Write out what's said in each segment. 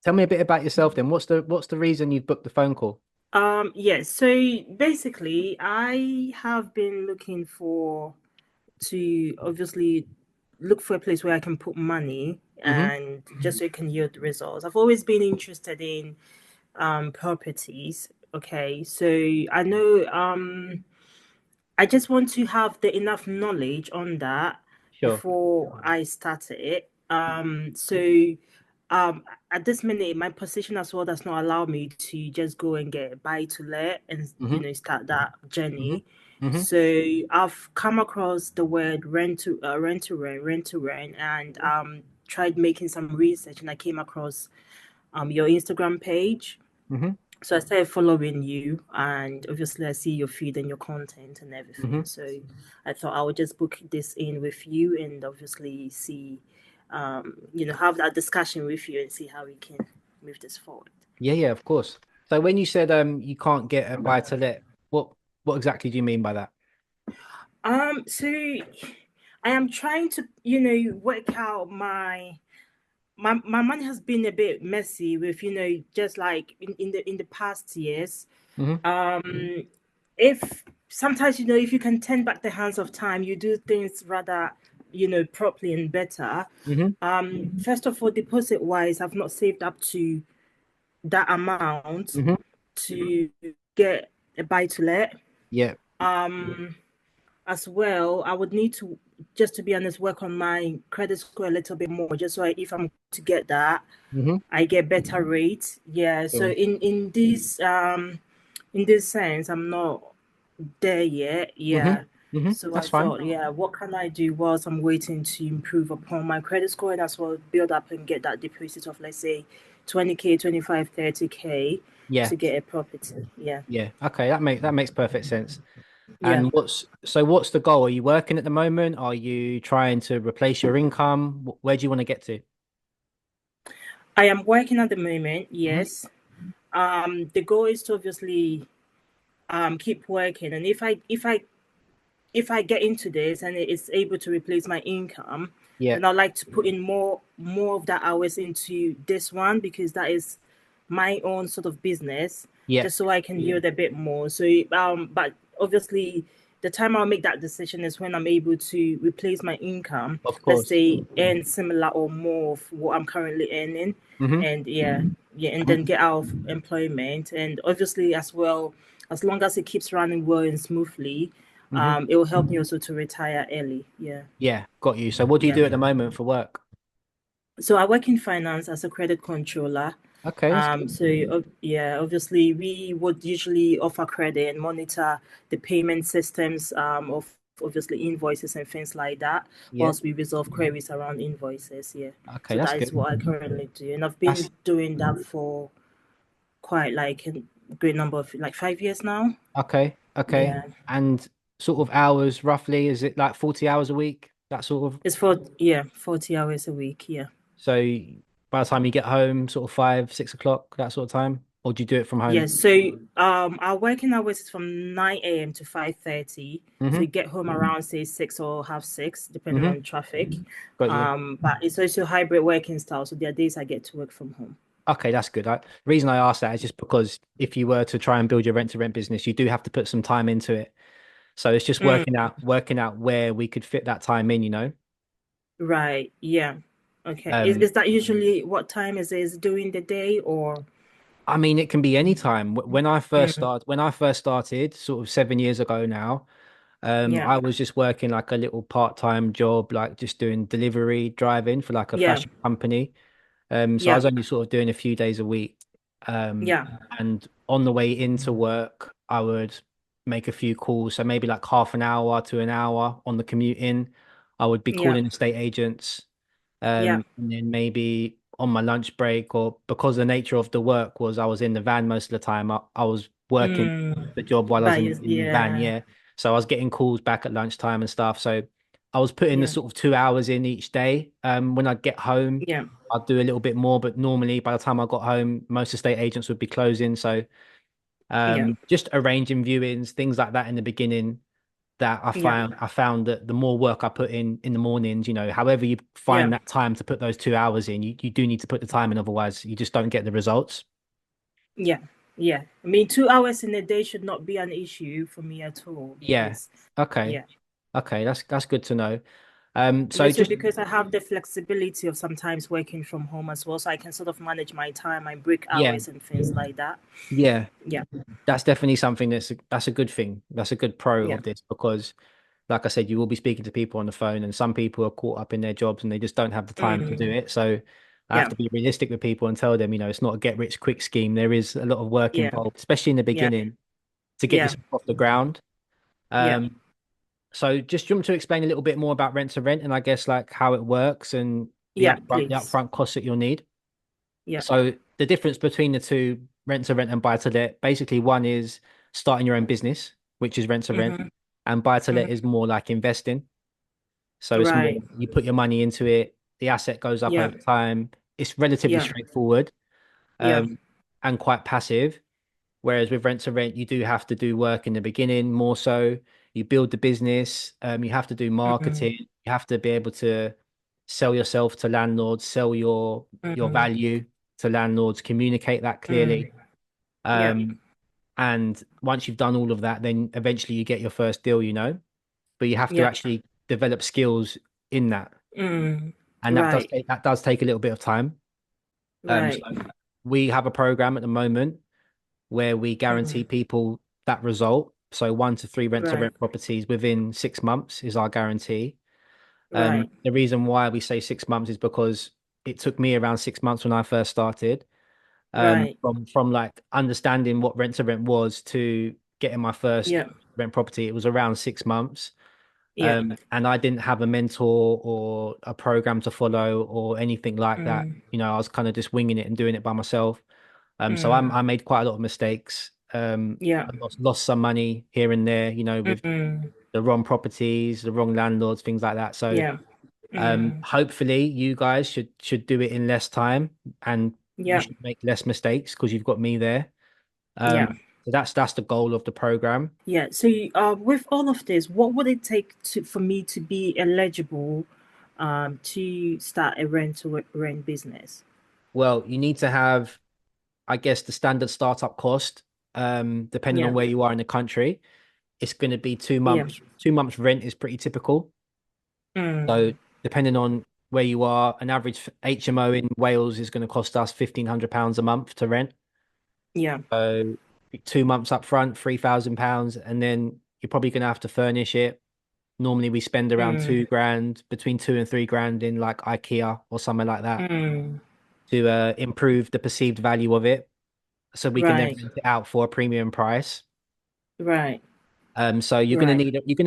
Tell me a bit about yourself then. What's the reason you've booked the phone call? Yeah, so basically, I have been looking for to obviously look for a place where I can put money Hmm. and just so it can yield results. I've always been interested in properties. Okay, so I know I just want to have the enough knowledge on that Sure. before I start it. Um, at this minute, my position as well does not allow me to just go and get buy to let and Hmm. start that Hmm. journey. Hmm. So I've come across the word rent to rent, and tried making some research, and I came across your Instagram page. Hmm. So I started following you, and obviously I see your feed and your content and Hmm. everything. So I thought I would just book this in with you and obviously see, have that discussion with you and see how we can move this forward. Yeah, yeah, of course. So when you said you can't get a buy to let, what exactly do you mean by that? So I am trying to, work out my money has been a bit messy with, just like in the past years. Hmm. Um, if sometimes if you can turn back the hands of time, you do things rather properly and better. Hmm. First of all, deposit wise, I've not saved up to that amount Hmm. to get a buy to let. Yeah. um as well, I would need to, just to be honest, work on my credit score a little bit more, just so if I'm to get that, Hmm. I get better rates. Yeah, so Sure. in this sense, I'm not there yet. Hmm. Yeah. Hmm. So I That's fine. thought, yeah, what can I do whilst I'm waiting to improve upon my credit score and as well build up and get that deposit of, let's say, 20K, 25, 30K Yeah. to get a property. Yeah. Yeah. Okay, that makes perfect sense. Yeah. And what's the goal? Are you working at the moment? Are you trying to replace your income? Where do you want to get to? I am working at the moment, Hmm. yes. The goal is to obviously keep working, and if I get into this and it's able to replace my income, Yeah. then I'd like to put in more of that hours into this one, because that is my own sort of business, Yeah. just so I can yield a bit more. So but obviously the time I'll make that decision is when I'm able to replace my income, Of let's course. say earn similar or more of what I'm currently earning. Hmm. And yeah, and then get out of employment. And obviously as well, as long as it keeps running well and smoothly, Hmm. it will help me also to retire early. Yeah. Yeah, got you. So what do you Yeah. do at the moment for work? So I work in finance as a credit controller. Okay, that's good. Yeah, obviously we would usually offer credit and monitor the payment systems of obviously invoices and things like that, Yeah. whilst we resolve queries around invoices. Yeah. Okay, So that's that is good. what I currently do. And I've been That's doing that for quite like a great number of, like, 5 years now. okay. Okay. Yeah. And sort of hours roughly, is it like 40 hours a week? That sort of. It's for, yeah, 40 hours a week. Yeah. So by the time you get home, sort of 5, 6 o'clock, that sort of time, or do you do it from home? Yes, so our working hours is from 9 a.m. to 5:30. So Hmm. we get home around, say, 6 or half 6, depending Hmm. on traffic. Got you. But it's also hybrid working style, so there are days I get to work from home. Okay, that's good. The reason I asked that is just because if you were to try and build your rent to rent business, you do have to put some time into it. So it's just Mm, working out where we could fit that time in, you know. right, yeah. Okay. Is Um, is that usually what time is it? Is it during the day or? I mean, it can be any time. Mm, When I first started, sort of 7 years ago now, yeah, I was just working like a little part-time job, like just doing delivery driving for like a yeah, fashion company. So I yeah, was only sort of doing a few days a week. Um, yeah, and on the way into work, I would make a few calls. So maybe like half an hour to an hour on the commute in, I would be yeah, calling estate agents. yeah, And then maybe on my lunch break, or because the nature of the work was I was in the van most of the time, I was working mm, the job while I was that in, is, in the van, yeah, yeah. So I was getting calls back at lunchtime and stuff. So I was putting the yeah, sort of 2 hours in each day. When I'd get home, yeah, I'd do a little bit more, but normally by the time I got home, most estate agents would be closing. So yeah, just arranging viewings, things like that in the beginning. that Yeah. I found that the more work I put in the mornings, you know, however you Yeah. find that time to put those 2 hours in, you do need to put the time in, otherwise you just don't get the results. Yeah. Yeah. I mean, 2 hours in a day should not be an issue for me at all Yeah. because, Okay. yeah. Okay, that's good to know. And So also just because I have the flexibility of sometimes working from home as well, so I can sort of manage my time, my break yeah, hours, and things like that. yeah, Yeah. that's definitely something that's a good thing. That's a good pro Yeah. of this because, like I said, you will be speaking to people on the phone, and some people are caught up in their jobs and they just don't have the time to do Mm. it. So I have Yeah. to be realistic with people and tell them, you know, it's not a get rich quick scheme. There is a lot of work Yeah. involved, especially in the Yeah. beginning, to get Yeah. yourself off the ground. Yeah. Um, so just jump to explain a little bit more about rent to rent and I guess like how it works and Yeah. the Please. upfront costs that you'll need. Yeah. So the difference between the two, rent to rent and buy to let, basically one is starting your own business, which is rent to rent, Mm-hmm. and buy to let is Mm-hmm. more like investing. So it's more Right. you put your money into it, the asset goes up Yeah. over time. It's relatively Yeah. straightforward, Yeah. um, and quite passive. Whereas with rent to rent, you do have to do work in the beginning more so. You build the business, you have to do Mm-hmm. marketing, you have to be able to sell yourself to landlords, sell your Mm-hmm. value to landlords, communicate that clearly. Mm. Yeah. Um, and once you've done all of that, then eventually you get your first deal, you know, but you have to Yeah. actually develop skills in that. Mm. And Right. that does take a little bit of time. So Right. we have a program at the moment where we guarantee Mm. people that result. So 1 to 3 rent to Right. rent properties within 6 months is our guarantee. Right. The reason why we say 6 months is because it took me around 6 months when I first started. Right. From like understanding what rent to rent was to getting my first Yeah. rent property, it was around 6 months. Yeah. And I didn't have a mentor or a program to follow or anything like that. Mm. You know, I was kind of just winging it and doing it by myself. So Mm. I made quite a lot of mistakes. Yeah. I lost some money here and there, you know, with Mm. the wrong properties, the wrong landlords, things like that. So Yeah. Mm. hopefully you guys should do it in less time and you Yeah. should make less mistakes because you've got me there. Yeah. So that's the goal of the program. Yeah. So, with all of this, what would it take to for me to be eligible, to start a rent business? Well, you need to have, I guess, the standard startup cost, depending on Yeah. where you are in the country. It's going to be two Yeah. months. 2 months rent is pretty typical. So Mm. depending on where you are, an average HMO in Wales is going to cost us £1,500 a month to rent. Yeah. So 2 months up front, £3,000, and then you're probably going to have to furnish it. Normally we spend around Mm. 2 grand, between 2 and 3 grand in like IKEA or something like that Mm. to improve the perceived value of it, so we can then Right. rent it out for a premium price. Right. So Right. you're gonna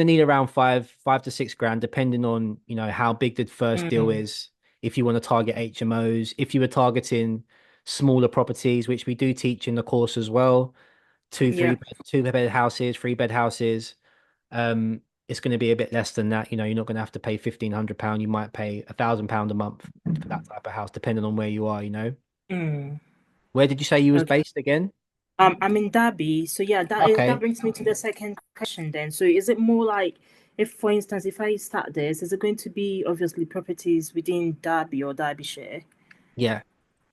need around 5 to 6 grand, depending on you know how big the first deal Mm. is. If you want to target HMOs, if you were targeting smaller properties, which we do teach in the course as well, Yeah. 2 bed houses, 3 bed houses, it's going to be a bit less than that. You know, you're not going to have to pay £1,500. You might pay £1,000 a month for that type of house, depending on where you are. You know, Mm. where did you say you was Okay. based again? I'm in Derby, so yeah, that Okay. brings me to the second question then. So is it more like, if, for instance, if I start this, is it going to be obviously properties within Derby or Derbyshire? Yeah.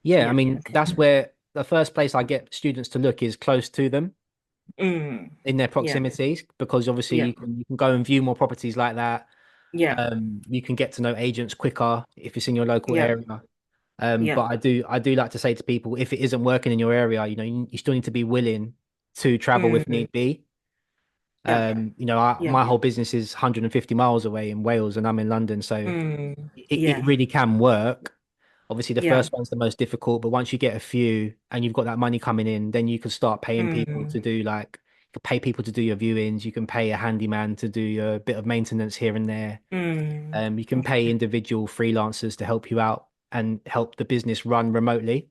Yeah. I Yeah. mean, Okay. that's where the first place I get students to look is close to them Mm. in their Yeah. proximities, because obviously Yeah. you can go and view more properties like that. Yeah. You can get to know agents quicker if it's in your local Yeah. area. Yeah. But I do like to say to people, if it isn't working in your area, you know, you still need to be willing to travel if Mm. need be. Yeah. You know, Yeah. my whole business is 150 miles away in Wales and I'm in London, so Mm. it Yeah. really can work. Obviously, the Yeah. first one's the most difficult, but once you get a few and you've got that money coming in, then you can start paying people to Mm. do like, you can pay people to do your viewings. You can pay a handyman to do your bit of maintenance here and there. Mm. You can pay Okay. individual freelancers to help you out and help the business run remotely.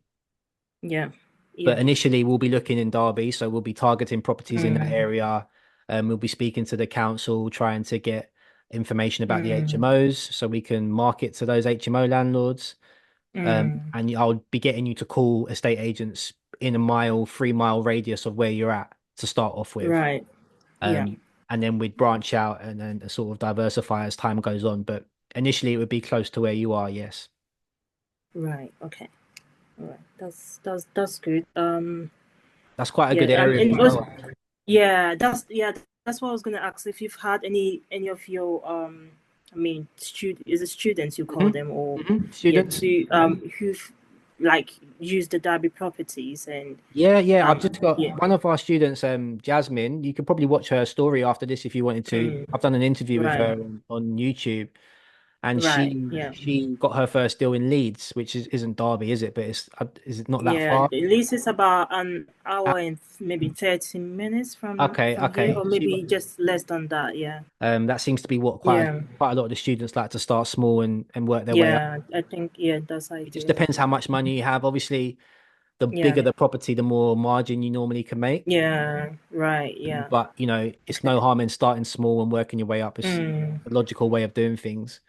Yeah. Yeah. But initially, we'll be looking in Derby, so we'll be targeting properties in that Mm. area. We'll be speaking to the council, trying to get information about the Mm. HMOs so we can market to those HMO landlords. Mm. And I'll be getting you to call estate agents in a 3 mile radius of where you're at to start off with. Right. Yeah. Um, and then we'd branch out and then sort of diversify as time goes on. But initially, it would be close to where you are. Yes, Right. Okay. All right. That's good. that's quite a Yeah. good area And as well. that's what I was gonna ask if you've had any of your I mean, is it students you call Hmm. them, or Hmm. yeah, Students. to who've like used the Derby properties and Yeah, yeah. I've just got yeah. one of our students, Jasmine. You could probably watch her story after this if you wanted to. Mm, I've done an interview with right. her on YouTube, and Right. she Yeah. she got her first deal in Leeds, which isn't Derby, is it? But it's is it not that Yeah. far? At least it's about an Uh, hour and maybe 30 minutes Okay, from here, okay. or maybe just less than that. Yeah. That seems to be what Yeah. quite a lot of the students like to start small and work their way up. Yeah. I think yeah, that's It just ideal. depends how much money you have. Obviously, the Yeah. bigger the property, the more margin you normally can make. Yeah. Right. Yeah. But it's no Okay. harm in starting small and working your way up. It's Mm, a logical way of doing things.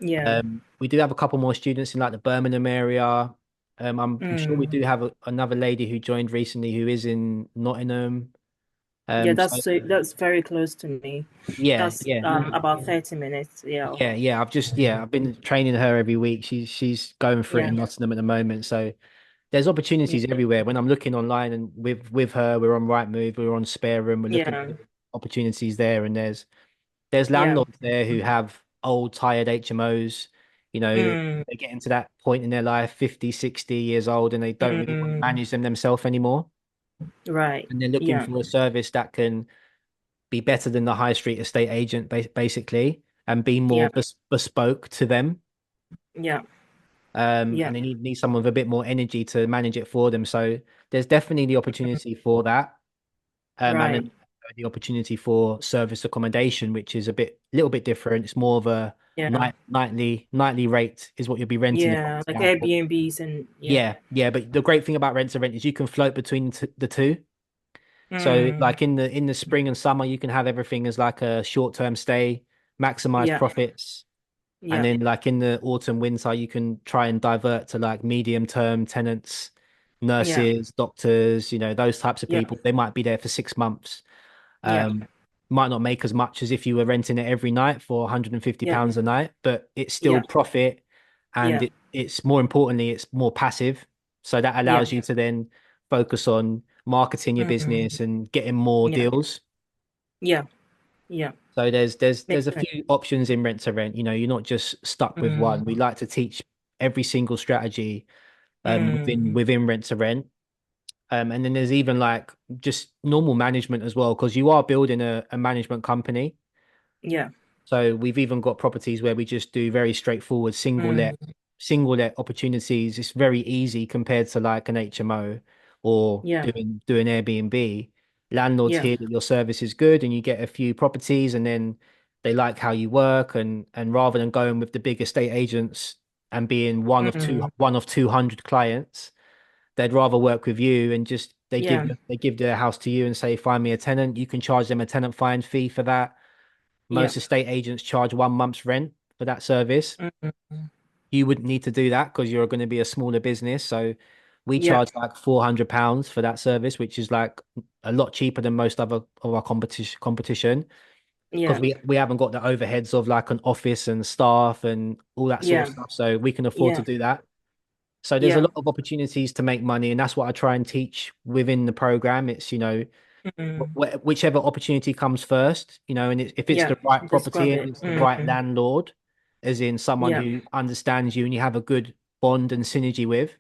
yeah. We do have a couple more students in like the Birmingham area. I'm sure we Mm. do have another lady who joined recently who is in Nottingham. Yeah, So that's very close to me. yeah, That's yeah. about 30 minutes. Yeah. Yeah. I've been training her every week. She's going for it Yeah. in Nottingham at the moment. So there's Yeah. opportunities everywhere. When I'm looking online and with her, we're on Rightmove, we're on Spare Room, we're looking Yeah. at opportunities there, and there's Yeah. landlords there who have old tired HMOs. Mm, They get into that point in their life, 50, 60 years old, and they don't really want to mm, manage them themselves anymore. right. And they're looking Yeah. for a service that can be better than the high street estate agent, basically, and be more Yeah. bespoke to them. Yeah. And Yeah. they need someone with a bit more energy to manage it for them. So there's definitely the opportunity for that. And Right. then the opportunity for service accommodation, which is little bit different. It's more of a Yeah. nightly rate is what you'll be renting the Yeah. property Like out for. Airbnbs and yeah. Yeah. But the great thing about rent to rent is you can float between the two. So Mm, like in the spring and summer, you can have everything as like a short-term stay, maximize yeah. profits. And Yeah. then like in the autumn, winter, you can try and divert to like medium-term tenants, Yeah. nurses, doctors, those types of Yeah. people. They might be there for 6 months. Yeah. Um, might not make as much as if you were renting it every night for 150 Yeah. pounds a night, but it's still Yeah. profit, and Yeah. it's more importantly, it's more passive. So that Yeah. allows you to then focus on marketing your Mm, business and getting more yeah. deals. Yeah. Yeah. So there's Makes a sense. few options in rent to rent. You're not just stuck with one. We Mm, like to teach every single strategy mm, within rent to rent. And then there's even like just normal management as well, because you are building a management company. yeah. So we've even got properties where we just do very straightforward Mm, single let opportunities. It's very easy compared to like an HMO or yeah. doing Airbnb. Landlords Yeah. hear that your service is good and you get a few properties and then they like how you work, and rather than going with the big estate agents and being Mm, one of 200 clients, they'd rather work with you and just yeah. they give their house to you and say, find me a tenant. You can charge them a tenant find fee for that. Yeah. Most estate agents charge 1 month's rent for that service. Mm, You wouldn't need to do that because you're going to be a smaller business. So we yeah. charge like £400 for that service, which is like a lot cheaper than most other of our competition because Yeah. we haven't got the overheads of like an office and staff and all that sort of Yeah. stuff. So we can afford to Yeah. do that. So there's a Yeah. lot of opportunities to make money, and that's what I try and teach within the program. It's Mm, whichever opportunity comes first, and if it's yeah. the right Just property grab and it. it's the right Mm, landlord, as in someone yeah. who understands you and you have a good bond and synergy with,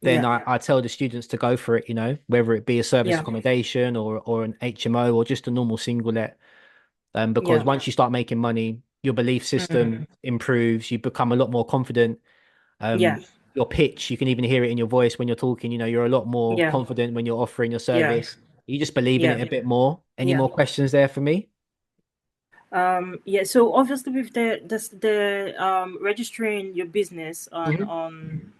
then Yeah. I tell the students to go for it, whether it be a service Yeah. accommodation or an HMO or just a normal single let. Because Yeah. once you start making money, your belief system Mm, improves, you become a lot more confident. yeah. Your pitch, you can even hear it in your voice when you're talking, you're a lot more Yeah. confident when you're offering your Yeah. service. You just believe in Yeah. it a bit more. Any Yeah. more questions there for me? Yeah, so obviously with the registering your business Hmm. on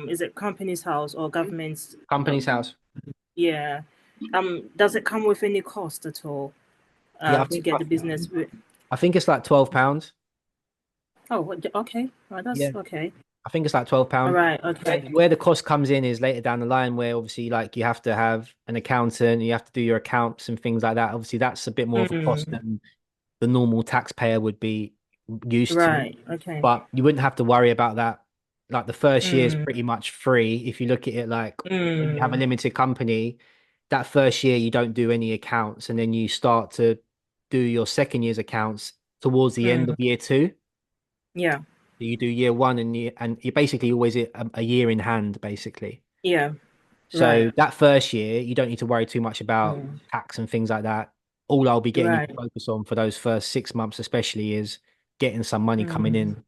is it company's house or government's Company's house. yeah, does it come with any cost at all Yeah, to get the business I think it's like £12. oh okay, well, that's Yeah. okay. I think it's like £12. Right. Okay. Where the cost comes in is later down the line, where obviously like you have to have an accountant, you have to do your accounts and things like that. Obviously, that's a bit more of a cost Mm, than the normal taxpayer would be used to. right. Okay. But you wouldn't have to worry about that. Like the first year is Mm, pretty much free. If you look at it like when you have a mm, limited company, that first year you don't do any accounts, and then you start to do your second year's accounts towards the end mm. of year two. Yeah. You do year one and you're basically always a year in hand, basically. Yeah. So Right. that first year, you don't need to worry too much about Mm, tax and things like that. All I'll be getting you to right. focus on for those first 6 months, especially, is getting some money coming Mm, in.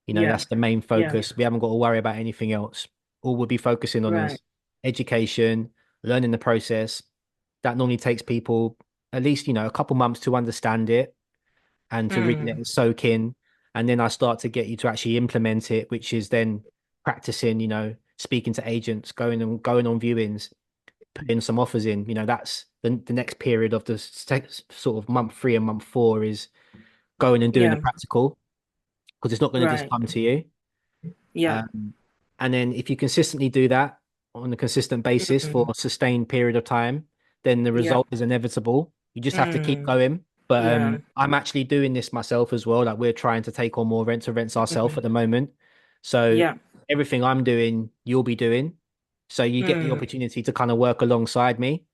yeah. That's the main Yeah. focus. We haven't got to worry about anything else. All we'll be focusing on Right. is education, learning the process. That normally takes people at least, a couple months to understand it and to really let Mm, it soak in. And then I start to get you to actually implement it, which is then practicing, speaking to agents, going on viewings, putting some offers in. That's the next period of the sort of month 3 and month 4 is going and doing the yeah. practical because it's not going to just Right. come to you. Yeah. Um, and then if you consistently do that on a consistent basis for Mm, a sustained period of time, then the yeah. result is inevitable. You just have to keep Mm, going. But yeah. I'm actually doing this myself as well. Like we're trying to take on more rent to rents ourselves at the Mm, moment. So yeah. everything I'm doing, you'll be doing. So you get the Mm. opportunity to kind of work alongside me.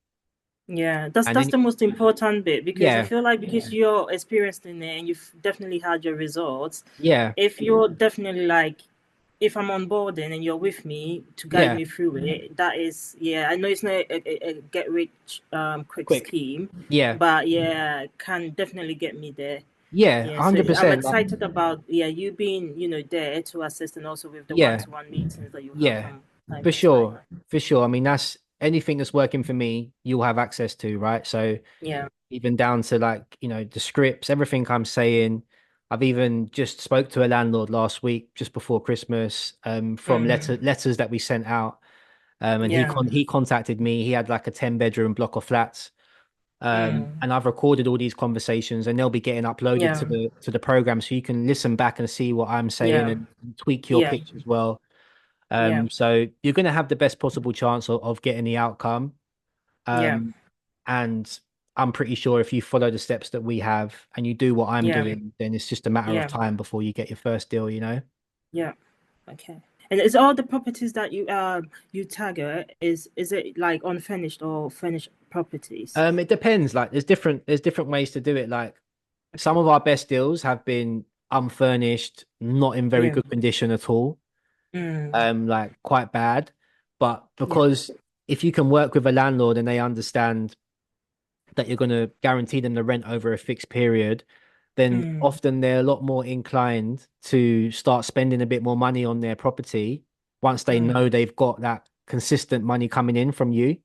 Yeah, that's And that's then, the most important bit because I yeah, feel like because you're experienced in it and you've definitely had your results, yeah, if you're definitely like if I'm on board and you're with me to guide yeah, me through it, that is yeah, I know it's not a get rich quick quick. scheme, Yeah, but yeah, can definitely get me there. yeah, Yeah, so I'm 100%. Like, excited about yeah, you being, there to assist and also with the yeah, one-to-one meetings that you have yeah, from time for to time. sure. For sure. I mean, that's anything that's working for me, you'll have access to, right? So Yeah. even down to like, the scripts, everything I'm saying. I've even just spoke to a landlord last week, just before Christmas, from Mm, letters that we sent out. And yeah. he contacted me. He had like a 10-bedroom block of flats. Mm, And I've recorded all these conversations and they'll be getting uploaded yeah. to the program so you can listen back and see what I'm saying Yeah. and tweak your Yeah. pitch as well. Yeah. So you're going to have the best possible chance of getting the outcome. Yeah. Um, and I'm pretty sure if you follow the steps that we have and you do what I'm Yeah. doing, then it's just a matter of Yeah. time before you get your first deal. Yeah. Okay. And is all the properties that you target is it like unfinished or finished properties? It depends. Like there's different ways to do it. Like some of our best deals have been unfurnished, not in very Yeah. good condition at all. Mm, Like quite bad. But yeah. because if you can work with a landlord and they understand that you're going to guarantee them the rent over a fixed period, then Mm, often they're a lot more inclined to start spending a bit more money on their property once they mm, know they've got that consistent money coming in from you.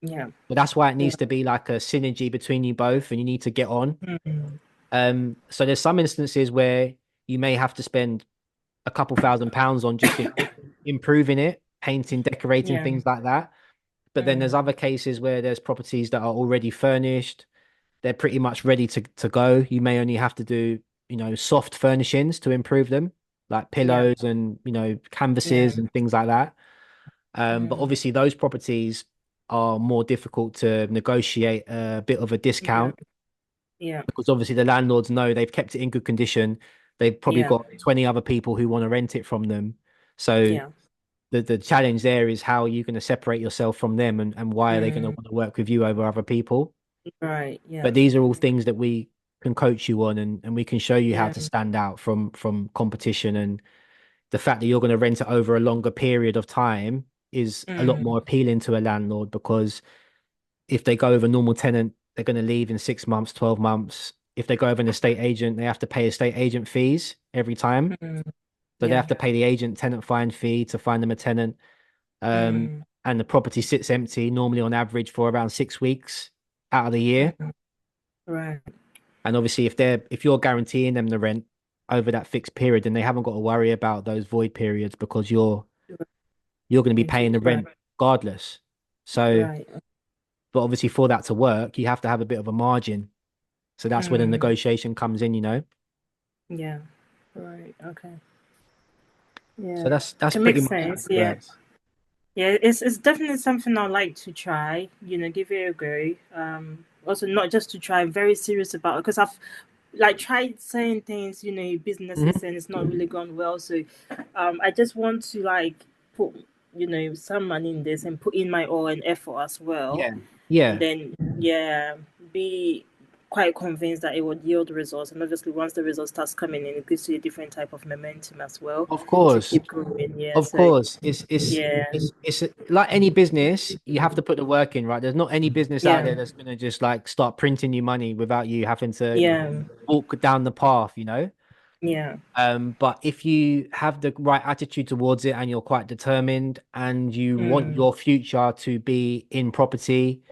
yeah. But that's why it Yeah. needs to be like a synergy between you both and you need to get on. Mm, So there's some instances where you may have to spend a couple £1,000s on just improving it, painting, decorating, yeah. things like that. But then there's Mm, other cases where there's properties that are already furnished. They're pretty much ready to go. You may only have to do, soft furnishings to improve them, like yeah. pillows and, Yeah. canvases and things like that. But Mm, obviously those properties are more difficult to negotiate a bit of a yeah. discount Yeah. because obviously the landlords know they've kept it in good condition. They've probably Yeah. got 20 other people who want to rent it from them. So Yeah. the challenge there is how you're going to separate yourself from them and why are they going to Mm, want to work with you over other people. right. But Yeah. these are all things that we can coach you on and we can show you how Yeah. to stand out from competition. And the fact that you're going to rent it over a longer period of time is a lot more Mm, appealing to a landlord because if they go with a normal tenant, they're going to leave in 6 months, 12 months. If they go with an estate agent, they have to pay estate agent fees every time. mm, So they yeah. have to pay the agent tenant find fee to find them a tenant. Mm, And the property sits empty normally on average for around 6 weeks out of the year. mm, right. And obviously, if you're guaranteeing them the rent over that fixed period, then they haven't got to worry about those void periods because you're going to be paying the Right. rent regardless. So, Right. but obviously, for that to work, you have to have a bit of a margin. So that's where the Mm, negotiation comes in. yeah. Right. Okay. Yeah. So that's It pretty makes much how sense. it Yeah. works. Yeah, it's definitely something I'd like to try, give it a go. Also not just to try, I'm very serious about it because I've like tried saying things, businesses Mhm. and it's not really gone well. So I just want to like put, some money in this and put in my all and effort as well. Yeah, And yeah. then yeah, be quite convinced that it would yield results. And obviously once the result starts coming in, it gives you a different type of momentum as well Of to course. keep growing. Yeah. Of So course, yeah. it's like any business, you have to put the work in, right? There's not any business out there Yeah. that's gonna just like start printing you money without you having to Yeah. walk down the path, you know? Yeah. But if you have the right attitude towards it and you're quite determined and you want Mm. your future to be in property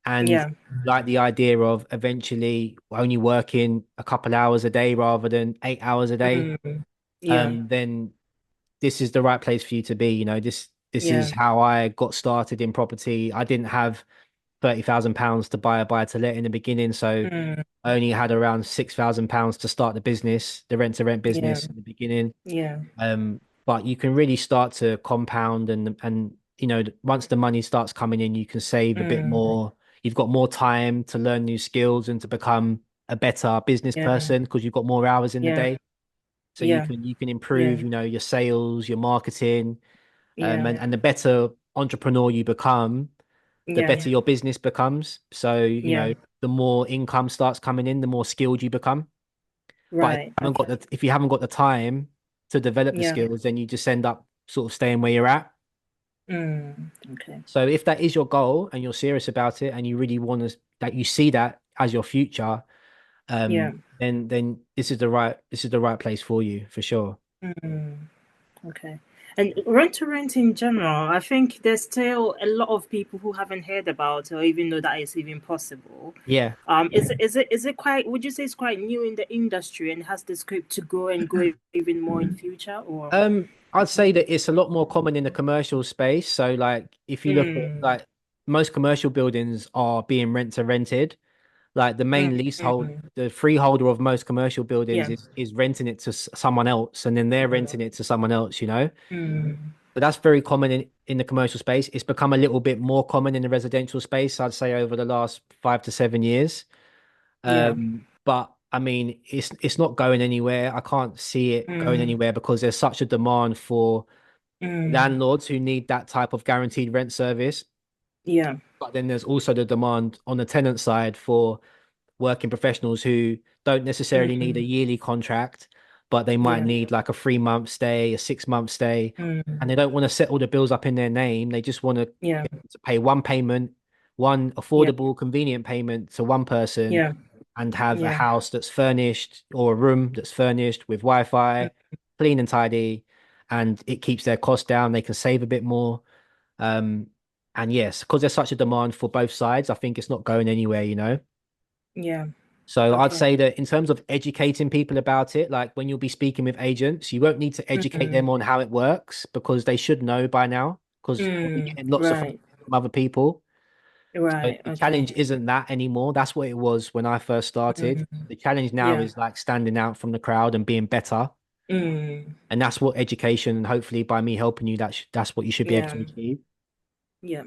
and Yeah. like the idea of eventually only working a couple hours a day rather than 8 hours a day, Mm. Yeah. then this is the right place for you to be. This is Yeah. how I got started in property. I didn't have £30,000 to buy a buy to let in the beginning, so Mm. I only had around £6,000 to start the business, the rent to rent Yeah. business in the beginning. Yeah. But you can really start to compound and once the money starts coming in, you can save a bit Mm. more. You've got more time to learn new skills and to become a better business Yeah. person because you've got more hours in the Yeah. day. So you Yeah. can Yeah. improve, your sales, your marketing, Yeah. and the better entrepreneur you become, the Yeah. better your business becomes. So, Yeah. the more income starts coming in, the more skilled you become. But Right. Okay. if you haven't got the time to develop the Yeah. skills, then you just end up sort of staying where you're at. Mm. Okay. So if that is your goal and you're serious about it and you really want to that you see that as your future, Yeah. then this is the right place for you for sure. Mm. Okay. And rent to rent in general, I think there's still a lot of people who haven't heard about or even know that it's even possible. Yeah. Is it quite, would you say it's quite new in the industry and has the scope to grow and grow even more in future or? I'd say that it's a lot more common in the commercial space. So like if you look at Mm. like most commercial buildings are being rent to rented. Like the Mm. main leasehold, Mm. the freeholder of most commercial buildings Yeah. is renting it to someone else, and then they're renting it to someone else, you know? Mm. But that's very common in the commercial space. It's become a little bit more common in the residential space, I'd say, over the last 5 to 7 years. Yeah. But I mean, it's not going anywhere. I can't see it going Mm. anywhere because there's such a demand for Mm. landlords who need that type of guaranteed rent service. Yeah. But then there's also the demand on the tenant side for working professionals who don't necessarily need a Mm. yearly contract, but they might Yeah. need like a 3 month stay, a 6 month stay, and Mm. they don't want to set all the bills up in their name. They just want Yeah. to pay one payment, one Yeah. affordable, convenient payment to one person Yeah. and have a Yeah. house that's furnished or a room that's furnished with Wi-Fi, clean and tidy, and it keeps their costs down. They can save a bit more. Um, and yes, because there's such a demand for both sides, I think it's not going anywhere. Yeah. So I'd Okay. say that in terms of educating people about it, like when you'll be speaking with agents, you won't need to educate Mm. them on how it works because they should know by now because you're Mm. getting lots of Right. feedback from other people. So Right. the Okay. challenge isn't that anymore. That's what it was when I first started. Mm. The challenge now Yeah. is like standing out from the crowd and being better. Mm. And that's what education and hopefully by me helping you, that's what you should be able Yeah. to achieve. Yeah.